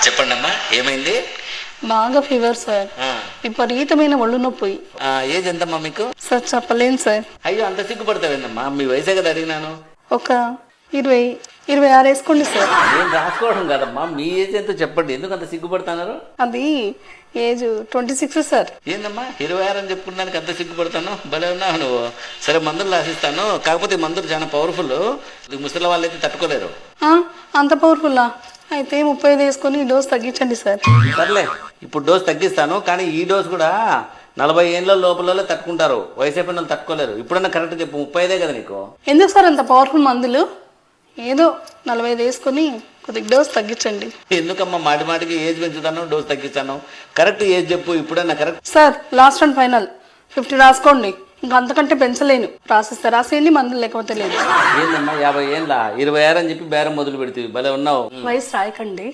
చెప్పండి అమ్మా, ఏమైంది? బాగా ఫీవర్ సార్, విపరీతమైన ఒళ్ళు నొప్పి. ఏజ్ ఎంతమ్మా మీకు? సార్ చెప్పలేను సార్. అయ్యో, అంత సిగ్గుపడతావేందమ్మా? మీ వయసే కదా అడిగినాను. ఒక 26 వేసుకోండి సార్. నేను రాసుకోవడం కదమ్మా, మీ ఏజ్ ఎంతో చెప్పండి. ఎందుకు అంత సిగ్గుపడుతున్నారు? అది ఏజ్ 26 సార్. ఏందమ్మా 26 అని చెప్పుకున్నానికి అంత సిగ్గుపడతాను? భలే ఉన్నావు నువ్వు. సరే, మందులు రాసిస్తాను. కాకపోతే మందులు చాలా పవర్ఫుల్, ముసలి వాళ్ళు అయితే తట్టుకోలేరు. అంత పవర్ఫుల్లా? అయితే 35 వేసుకొని డోస్ తగ్గించండి సార్. సర్లే, ఇప్పుడు డోస్ తగ్గిస్తాను. కానీ ఈ డోస్ కూడా 40 ఏళ్ళ లోపల తట్టుకుంటారు, వయసు అయిపోయిన వాళ్ళు తట్టుకోలేరు. ఇప్పుడన్నా కరెక్ట్ చెప్పు, 35 కదా నీకు? ఎందుకు సార్ అంత పవర్ఫుల్ మందులు? ఏదో 45 వేసుకొని కొద్దిగా డోస్ తగ్గించండి. ఎందుకమ్మా మాటి మాటికి ఏజ్ పెంచుతాను, డోస్ తగ్గిస్తాను? కరెక్ట్ ఏజ్ చెప్పు ఇప్పుడన్నా. Correct sir, last and final 50 రాసుకోండి. ఇంకా అంతకంటే పెంచలేను. రాసిస్తే రాసేయండి, మందులు లేకపోతే లేదు. ఏందమ్మా 50 ఏళ్ళ 26 అని చెప్పి బేరం మొదలు పెడుతుంది. భలే ఉన్నావు. వయసు రాయకండి.